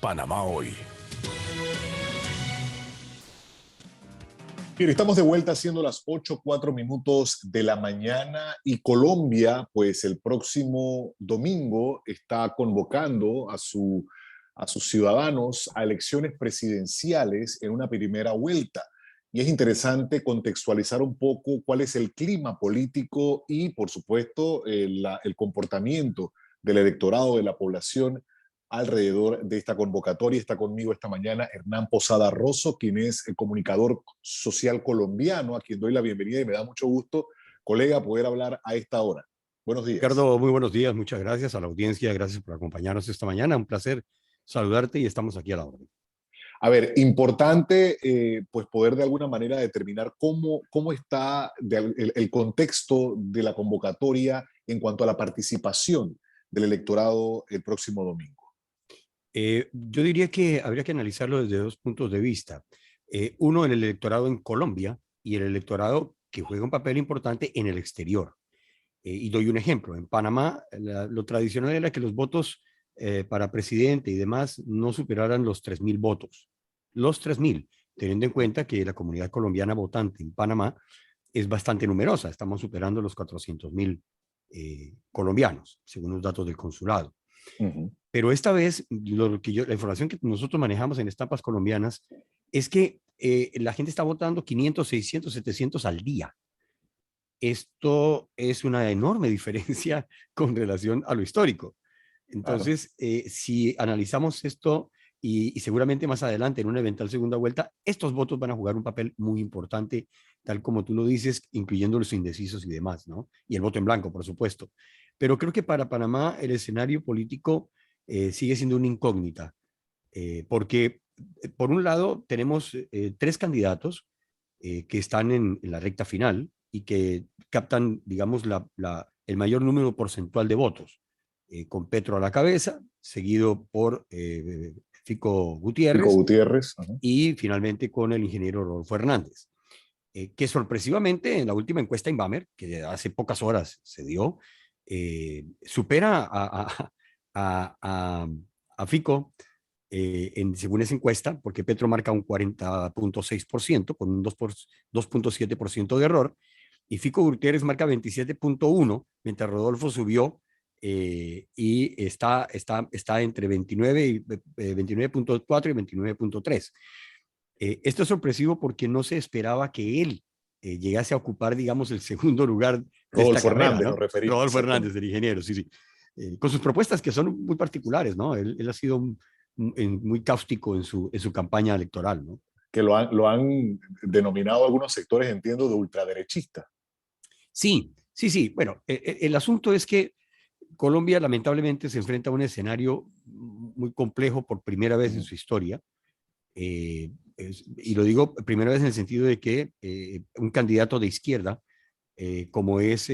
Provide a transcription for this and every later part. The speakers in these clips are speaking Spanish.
Panamá Hoy. Bien, estamos de vuelta siendo las 8:04 de la mañana y Colombia, pues el próximo domingo está convocando a sus ciudadanos a elecciones presidenciales en una primera vuelta. Y es interesante contextualizar un poco cuál es el clima político y, por supuesto, el comportamiento del electorado, de la población alrededor de esta convocatoria. Está conmigo esta mañana Hernán Posada Rosso, quien es el comunicador social colombiano, a quien doy la bienvenida y me da mucho gusto, colega, poder hablar a esta hora. Buenos días. Ricardo, muy buenos días, muchas gracias a la audiencia, gracias por acompañarnos esta mañana, un placer saludarte y estamos aquí a la orden. A ver, importante pues poder de alguna manera determinar cómo está el contexto de la convocatoria en cuanto a la participación del electorado el próximo domingo. Yo diría que habría que analizarlo desde dos puntos de vista. Uno, el electorado en Colombia y el electorado que juega un papel importante en el exterior. Y doy un ejemplo. En Panamá, lo tradicional era que los votos para presidente y demás no superaran los 3.000 votos. Los 3.000, teniendo en cuenta que la comunidad colombiana votante en Panamá es bastante numerosa. Estamos superando los 400.000 colombianos, según los datos del consulado. Pero esta vez, la información que nosotros manejamos en Estampas Colombianas es que la gente está votando 500, 600, 700 al día. Esto es una enorme diferencia con relación a lo histórico. Entonces, si analizamos esto y seguramente más adelante en una eventual segunda vuelta, estos votos van a jugar un papel muy importante, tal como tú lo dices, incluyendo los indecisos y demás, ¿no? Y el voto en blanco, por supuesto. Pero creo que para Panamá el escenario político sigue siendo una incógnita, porque por un lado tenemos tres candidatos que están en la recta final y que captan, digamos, el mayor número porcentual de votos, con Petro a la cabeza, seguido por Fico Pico Gutiérrez Gutiérrez. y finalmente con el ingeniero Rodolfo Hernández, que sorpresivamente en la última encuesta Inbamer, que hace pocas horas se dio, supera a Fico según esa encuesta, porque Petro marca un 40.6% con un 2.7% de error, y Fico Gutiérrez marca 27.1%, mientras Rodolfo subió y está entre 29.4 y 29.3. Esto es sorpresivo porque no se esperaba que él llegase a ocupar, digamos, el segundo lugar de esta Rodolfo carrera, Hernández, ¿no? nos referimos. Rodolfo Hernández, el ingeniero, sí, sí. Con sus propuestas que son muy particulares, ¿no? Él ha sido muy cáustico en su campaña electoral, ¿no? Que lo han denominado algunos sectores, entiendo, de ultraderechista. Sí, sí, sí. Bueno, el asunto es que Colombia lamentablemente se enfrenta a un escenario muy complejo por primera vez en su historia. Y lo digo primera vez en el sentido de que un candidato de izquierda, como es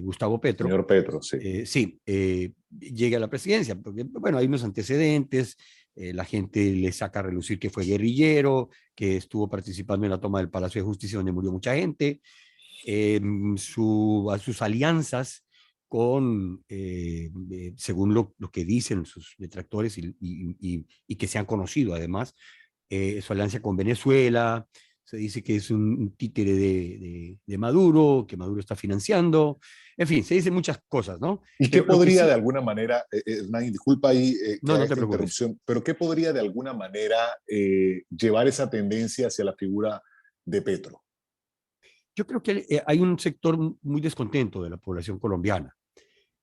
Gustavo Petro, Señor Petro, sí. sí, llegue a la presidencia, porque, bueno, hay unos antecedentes, la gente le saca a relucir que fue guerrillero, que estuvo participando en la toma del Palacio de Justicia donde murió mucha gente, a sus alianzas con, según lo que dicen sus detractores y que se han conocido además, su alianza con Venezuela. Se dice que es un títere de Maduro, que Maduro está financiando. En fin, se dicen muchas cosas, ¿no? ¿Y qué Pero lo que podría de sí, alguna manera, Hernán, disculpa ahí que no, haga no te esta preocupes. interrupción, pero qué podría de alguna manera llevar esa tendencia hacia la figura de Petro? Yo creo que hay un sector muy descontento de la población colombiana.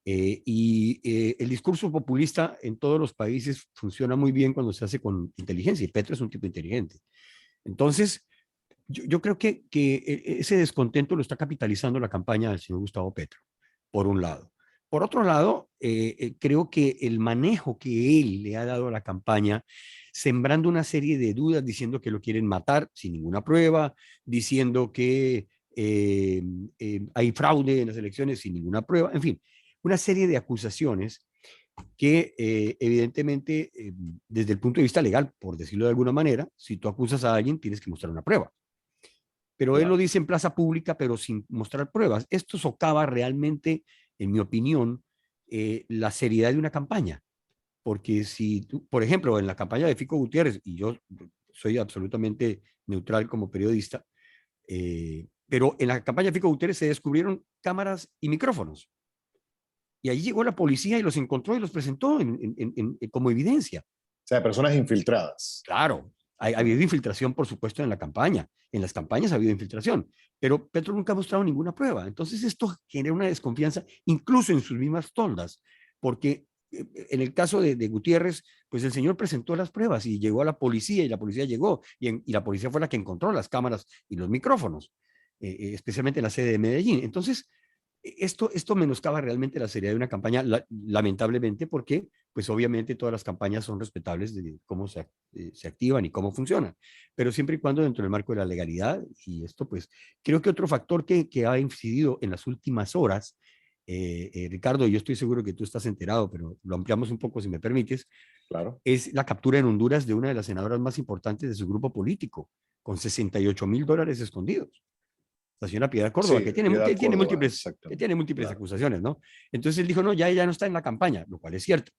El discurso populista en todos los países funciona muy bien cuando se hace con inteligencia, y Petro es un tipo inteligente. Entonces, yo creo que ese descontento lo está capitalizando la campaña del señor Gustavo Petro, por un lado. Por otro lado, creo que el manejo que él le ha dado a la campaña, sembrando una serie de dudas, diciendo que lo quieren matar sin ninguna prueba, diciendo que hay fraude en las elecciones sin ninguna prueba, en fin, una serie de acusaciones que evidentemente, desde el punto de vista legal, por decirlo de alguna manera, si tú acusas a alguien, tienes que mostrar una prueba. Pero él lo Claro. dice en plaza pública, pero sin mostrar pruebas. Esto socava realmente, en mi opinión, la seriedad de una campaña. porque si tú, por ejemplo, en la campaña de Fico Gutiérrez, y yo soy absolutamente neutral como periodista, pero en la campaña de Fico Gutiérrez se descubrieron cámaras y micrófonos. Y ahí llegó la policía y los encontró y los presentó como evidencia. O sea, personas infiltradas. Claro, ha habido infiltración, por supuesto, en la campaña. En las campañas ha habido infiltración, pero Petro nunca ha mostrado ninguna prueba. Entonces esto genera una desconfianza, incluso en sus mismas toldas, porque en el caso de Gutiérrez, pues el señor presentó las pruebas y llegó a la policía y la policía llegó y la policía fue la que encontró las cámaras y los micrófonos, especialmente en la sede de Medellín. Entonces, esto menoscaba realmente la seriedad de una campaña, lamentablemente, porque pues obviamente todas las campañas son respetables de cómo se activan y cómo funcionan, pero siempre y cuando dentro del marco de la legalidad, y esto pues creo que otro factor que ha incidido en las últimas horas, Ricardo, yo estoy seguro que tú estás enterado, pero lo ampliamos un poco si me permites, Claro. es la captura en Honduras de una de las senadoras más importantes de su grupo político, con $68,000 escondidos, la señora Piedad Córdoba, Sí, Piedad Córdoba, que exactamente. tiene múltiples Claro. acusaciones, ¿no? Entonces él dijo, no, ya ella no está en la campaña, lo cual es cierto,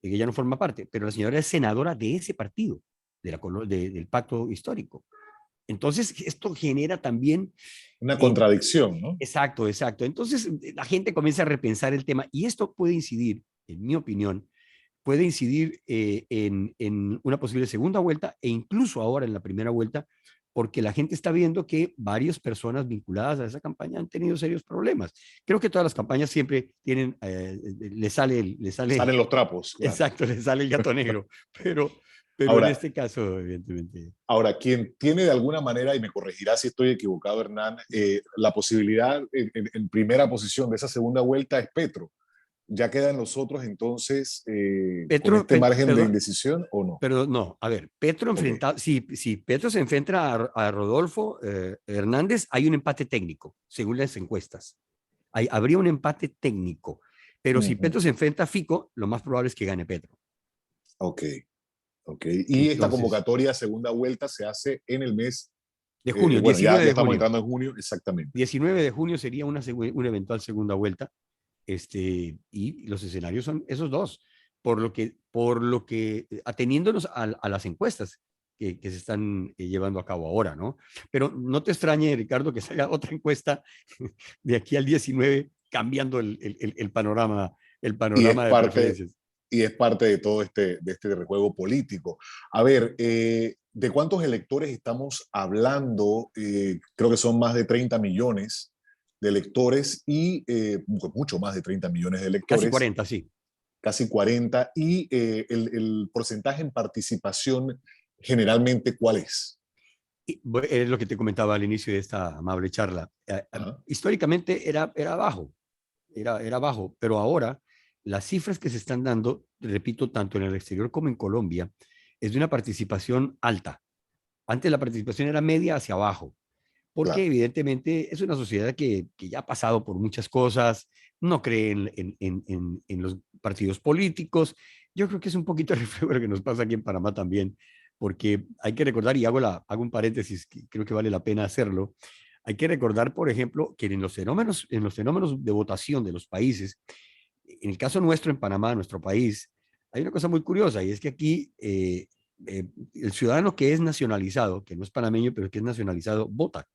que ella no forma parte, pero la señora es senadora de ese partido, del pacto histórico. Entonces, esto genera también... Una contradicción, ¿no? exacto, exacto. Entonces, la gente comienza a repensar el tema y esto puede incidir, en mi opinión, puede incidir en una posible segunda vuelta e incluso ahora en la primera vuelta, porque la gente está viendo que varias personas vinculadas a esa campaña han tenido serios problemas. Creo que todas las campañas siempre tienen, le sale, Salen los trapos, claro. exacto, le sale el gato negro, pero en Ahora, este caso, evidentemente. ahora, quien tiene de alguna manera, y me corregirá si estoy equivocado, Hernán, la posibilidad en primera posición de esa segunda vuelta es Petro. ¿Ya quedan los otros entonces con Petro, este margen de perdón, indecisión o no? pero no, a ver, Petro Ok. enfrenta, si Petro se enfrenta a Rodolfo Hernández, hay un empate técnico, según las encuestas. Habría un empate técnico, pero si Ujú. Petro se enfrenta a Fico, lo más probable es que gane Petro. Ok, ok. Y esta Entonces, convocatoria segunda vuelta se hace en el mes, de junio, bueno, 19 ya de estamos junio. entrando en junio, exactamente. 19 de junio sería una eventual segunda vuelta, y los escenarios son esos dos, ateniéndonos a las encuestas que se están llevando a cabo ahora, ¿no? Pero no te extrañe, Ricardo, que salga otra encuesta de aquí al 19 cambiando el Y es panorama de parte, preferencias. y es parte de este rejuego político. A ver, ¿de cuántos electores estamos hablando? Creo que son más de 30 millones de electores y mucho más de 30 millones de Casi electores, 40, sí. casi 40. ¿Y el porcentaje en participación generalmente cuál es? Es lo que te comentaba al inicio de esta amable charla. Ajá, Históricamente era bajo, era bajo, pero ahora las cifras que se están dando, repito, tanto en el exterior como en Colombia, es de una participación alta. Antes la participación era media hacia abajo, porque claro. evidentemente es una sociedad que ya ha pasado por muchas cosas, no cree en los partidos políticos. Yo creo que es un poquito el reflejo de lo que nos pasa aquí en Panamá también, porque hay que recordar, y hago un paréntesis que creo que vale la pena hacerlo, hay que recordar, por ejemplo, que en los fenómenos de votación de los países, en el caso nuestro en Panamá, nuestro país, hay una cosa muy curiosa y es que aquí el ciudadano que es nacionalizado, que no es panameño, pero que es nacionalizado, vota.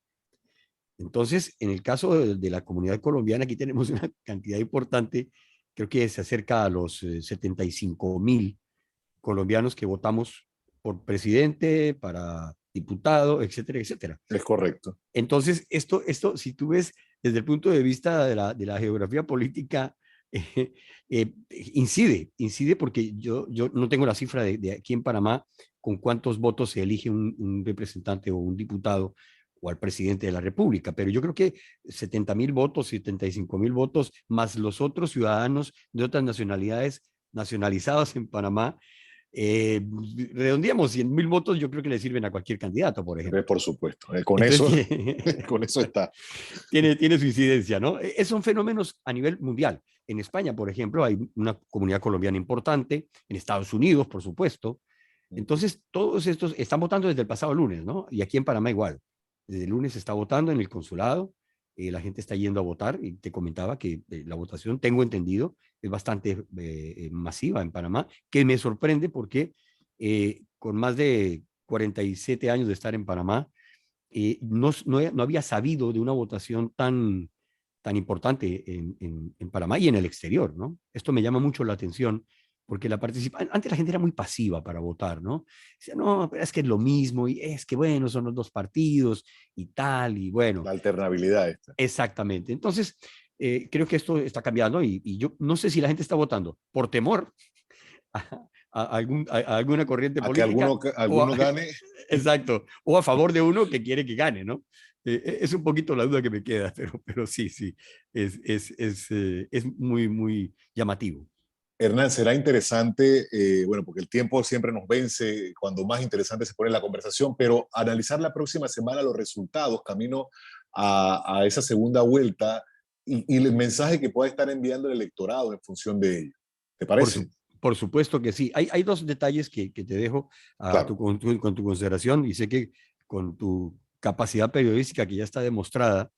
Entonces, en el caso de la comunidad colombiana, aquí tenemos una cantidad importante, creo que se acerca a los 75,000 colombianos que votamos por presidente, para diputado, etcétera, etcétera. Es correcto. Entonces, si tú ves desde el punto de vista de la geografía política, incide porque yo no tengo la cifra de aquí en Panamá con cuántos votos se elige un representante o un diputado o al presidente de la República, pero yo creo que 70,000 votos, 75,000 votos, más los otros ciudadanos de otras nacionalidades nacionalizados en Panamá, eh, redondeamos 100,000 votos, yo creo que le sirven a cualquier candidato, por ejemplo. Por supuesto. Con Entonces, eso, con eso está. tiene su incidencia, ¿no? Son fenómenos a nivel mundial. En España, por ejemplo, hay una comunidad colombiana importante, en Estados Unidos, por supuesto. Entonces, todos estos están votando desde el pasado lunes, ¿no? Y aquí en Panamá igual. Desde el lunes se está votando en el consulado, la gente está yendo a votar y te comentaba que la votación, tengo entendido, es bastante masiva en Panamá, que me sorprende porque con más de 47 años de estar en Panamá, no había sabido de una votación tan importante en Panamá y en el exterior, ¿no? Esto me llama mucho la atención porque antes la gente era muy pasiva para votar, ¿no? Decía, no, pero es que es lo mismo y es que, bueno, son los dos partidos y tal, y bueno, La alternabilidad esta. exactamente. Entonces, creo que esto está cambiando y yo no sé si la gente está votando por temor a alguna corriente A que política o alguno gane. exacto, o a favor de uno que quiere que gane, ¿no? Es un poquito la duda que me queda, pero sí, sí, es muy, muy llamativo. Hernán, será interesante, bueno, porque el tiempo siempre nos vence cuando más interesante se pone la conversación, pero analizar la próxima semana los resultados camino a esa segunda vuelta y el mensaje que pueda estar enviando el electorado en función de ello. ¿Te Por, parece? su, por supuesto que sí. Hay dos detalles que te dejo Claro, con tu consideración y sé que con tu capacidad periodística que ya está demostrada,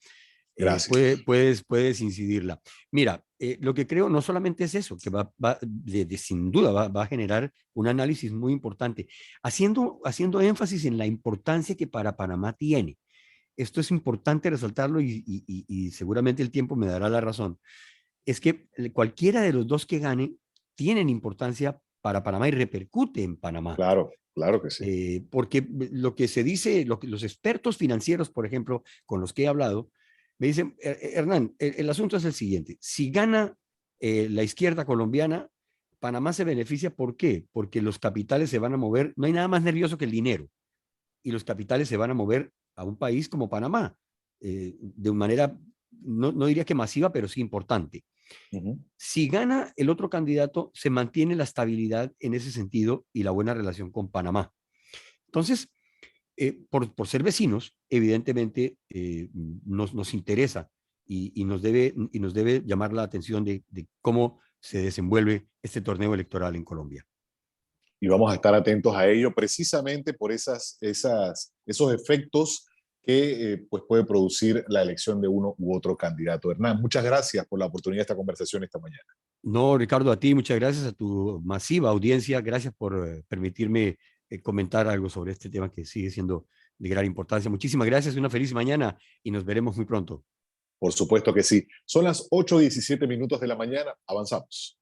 gracias. puedes incidirla. Mira, lo que creo no solamente es eso, que sin duda va a generar un análisis muy importante, haciendo énfasis en la importancia que para Panamá tiene. Esto es importante resaltarlo y seguramente el tiempo me dará la razón. Es que cualquiera de los dos que gane tienen importancia para Panamá y repercute en Panamá. Claro, claro que sí. Porque lo que se dice, lo que los expertos financieros, por ejemplo, con los que he hablado, me dicen, Hernán, el asunto es el siguiente, si gana la izquierda colombiana, Panamá se beneficia, ¿por qué? Porque los capitales se van a mover, no hay nada más nervioso que el dinero, y los capitales se van a mover a un país como Panamá, de una manera, no diría que masiva, pero sí importante. Ujú. Si gana el otro candidato, se mantiene la estabilidad en ese sentido y la buena relación con Panamá. Entonces, por ser vecinos, evidentemente nos interesa y nos debe llamar la atención de cómo se desenvuelve este torneo electoral en Colombia. Y vamos a estar atentos a ello precisamente por esos efectos que pues puede producir la elección de uno u otro candidato. Hernán, muchas gracias por la oportunidad de esta conversación esta mañana. No, Ricardo, a ti muchas gracias, a tu masiva audiencia, gracias por permitirme comentar algo sobre este tema que sigue siendo de gran importancia. Muchísimas gracias, una feliz mañana y nos veremos muy pronto. Por supuesto que sí. Son las 8:17 minutos de la mañana. Avanzamos.